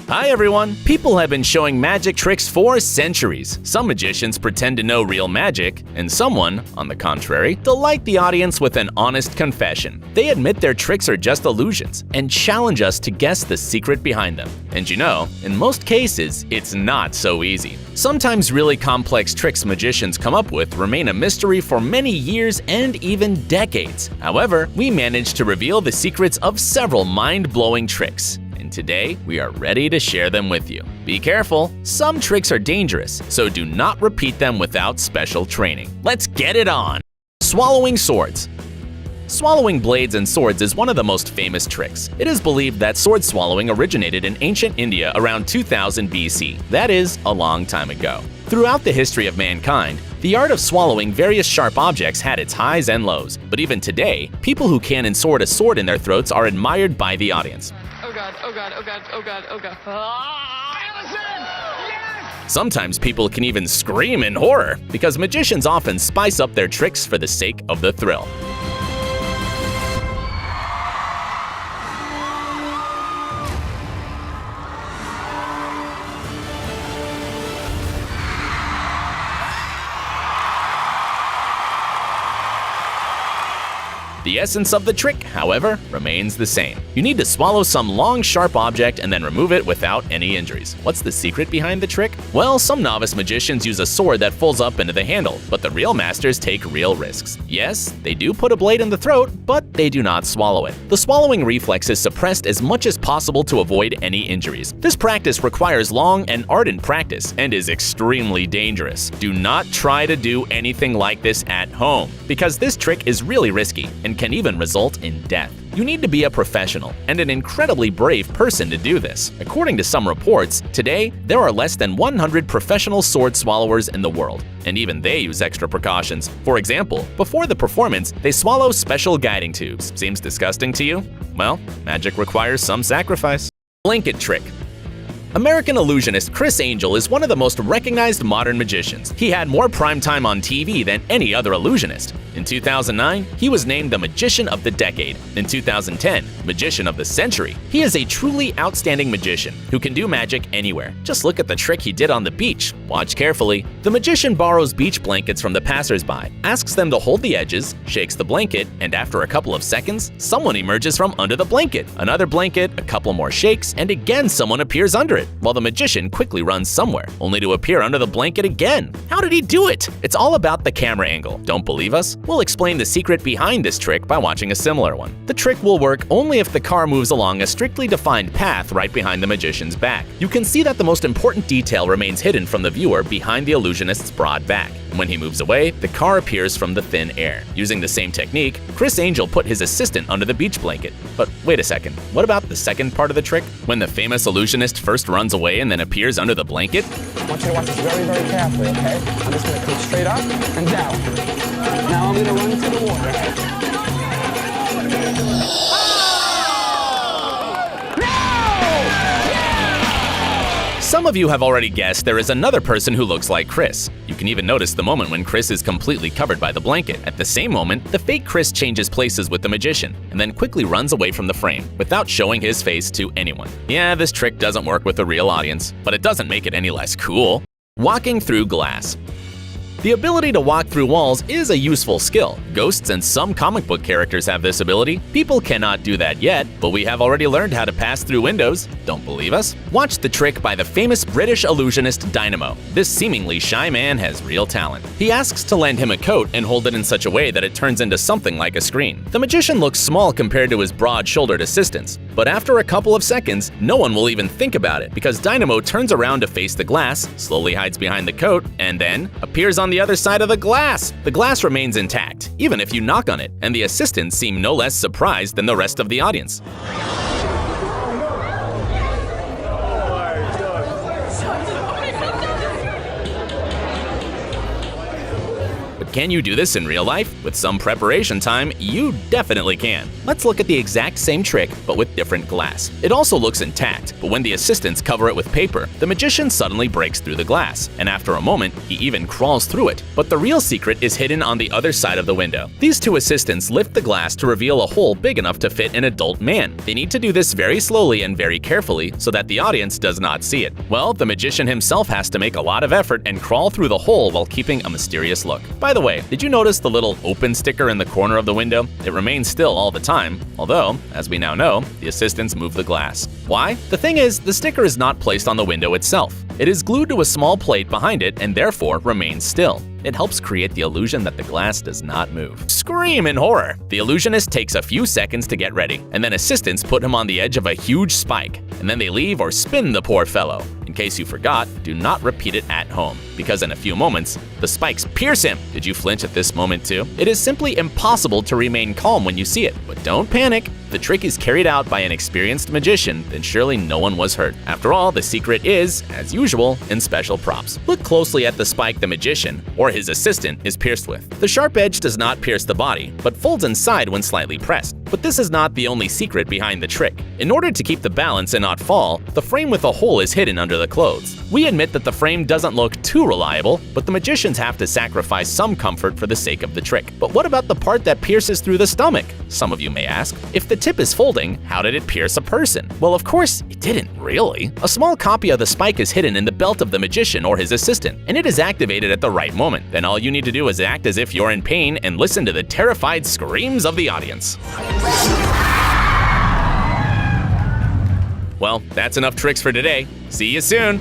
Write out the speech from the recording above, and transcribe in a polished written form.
Hi everyone! People have been showing magic tricks for centuries. Some magicians pretend to know real magic, and someone, on the contrary, delight the audience with an honest confession. They admit their tricks are just illusions and challenge us to guess the secret behind them. And you know, in most cases, it's not so easy. Sometimes really complex tricks magicians come up with remain a mystery for many years and even decades. However, we managed to reveal the secrets of several mind-blowing tricks. And today, we are ready to share them with you. Be careful, some tricks are dangerous, so do not repeat them without special training. Let's get it on! Swallowing swords. Swallowing blades and swords is one of the most famous tricks. It is believed that sword swallowing originated in ancient India around 2000 BC. That is, a long time ago. Throughout the history of mankind, the art of swallowing various sharp objects had its highs and lows. But even today, people who can insert a sword in their throats are admired by the audience. Oh god, oh god, oh god, oh god, oh god. Allison! Yes! Sometimes people can even scream in horror, because magicians often spice up their tricks for the sake of the thrill. The essence of the trick, however, remains the same. You need to swallow some long, sharp object and then remove it without any injuries. What's the secret behind the trick? Well, some novice magicians use a sword that folds up into the handle, but the real masters take real risks. Yes, they do put a blade in the throat, but they do not swallow it. The swallowing reflex is suppressed as much as possible to avoid any injuries. This practice requires long and ardent practice and is extremely dangerous. Do not try to do anything like this at home, because this trick is really risky and can even result in death. You need to be a professional and an incredibly brave person to do this. According to some reports, today there are less than 100 professional sword swallowers in the world, and even they use extra precautions. For example, before the performance, they swallow special guiding tubes. Seems disgusting to you? Well, magic requires some sacrifice. Blanket trick. American illusionist Criss Angel is one of the most recognized modern magicians. He had more primetime on TV than any other illusionist. In 2009, he was named the Magician of the Decade. In 2010, Magician of the Century. He is a truly outstanding magician who can do magic anywhere. Just look at the trick he did on the beach. Watch carefully. The magician borrows beach blankets from the passersby, asks them to hold the edges, shakes the blanket, and after a couple of seconds, someone emerges from under the blanket. Another blanket, a couple more shakes, and again someone appears under it, while the magician quickly runs somewhere, only to appear under the blanket again. How did he do it? It's all about the camera angle. Don't believe us? We'll explain the secret behind this trick by watching a similar one. The trick will work only if the car moves along a strictly defined path right behind the magician's back. You can see that the most important detail remains hidden from the viewer behind the illusionist's broad back. When he moves away, the car appears from the thin air. Using the same technique, Criss Angel put his assistant under the beach blanket. But wait a second, what about the second part of the trick? When the famous illusionist first runs away and then appears under the blanket? I want you to watch this very, very carefully, okay? I'm just gonna come straight up and down. Now I'm gonna run into the water. Some of you have already guessed there is another person who looks like Criss. You can even notice the moment when Criss is completely covered by the blanket. At the same moment, the fake Criss changes places with the magician and then quickly runs away from the frame without showing his face to anyone. Yeah, this trick doesn't work with a real audience, but it doesn't make it any less cool. Walking through glass. The ability to walk through walls is a useful skill. Ghosts and some comic book characters have this ability. People cannot do that yet, but we have already learned how to pass through windows. Don't believe us? Watch the trick by the famous British illusionist Dynamo. This seemingly shy man has real talent. He asks to lend him a coat and hold it in such a way that it turns into something like a screen. The magician looks small compared to his broad-shouldered assistants, but after a couple of seconds, no one will even think about it because Dynamo turns around to face the glass, slowly hides behind the coat, and then appears on the other side of the glass. The glass remains intact, even if you knock on it, and the assistants seem no less surprised than the rest of the audience. But can you do this in real life? With some preparation time, you definitely can. Let's look at the exact same trick, but with different glass. It also looks intact, but when the assistants cover it with paper, the magician suddenly breaks through the glass, and after a moment, he even crawls through it. But the real secret is hidden on the other side of the window. These two assistants lift the glass to reveal a hole big enough to fit an adult man. They need to do this very slowly and very carefully so that the audience does not see it. Well, the magician himself has to make a lot of effort and crawl through the hole while keeping a mysterious look. By the way, did you notice the little open sticker in the corner of the window? It remains still all the time, although, as we now know, the assistants move the glass. Why? The thing is, the sticker is not placed on the window itself. It is glued to a small plate behind it and therefore remains still. It helps create the illusion that the glass does not move. Scream in horror! The illusionist takes a few seconds to get ready, and then assistants put him on the edge of a huge spike, and then they leave or spin the poor fellow. In case you forgot, do not repeat it at home, because in a few moments, the spikes pierce him. Did you flinch at this moment too? It is simply impossible to remain calm when you see it, but don't panic. If the trick is carried out by an experienced magician, then surely no one was hurt. After all, the secret is, as usual, in special props. Look closely at the spike the magician, or his assistant, is pierced with. The sharp edge does not pierce the body, but folds inside when slightly pressed. But this is not the only secret behind the trick. In order to keep the balance and not fall, the frame with a hole is hidden under the clothes. We admit that the frame doesn't look too reliable, but the magicians have to sacrifice some comfort for the sake of the trick. But what about the part that pierces through the stomach? Some of you may ask. If the tip is folding, how did it pierce a person? Well, of course, it didn't really. A small copy of the spike is hidden in the belt of the magician or his assistant, and it is activated at the right moment. Then all you need to do is act as if you're in pain and listen to the terrified screams of the audience. Well, that's enough tricks for today. See you soon!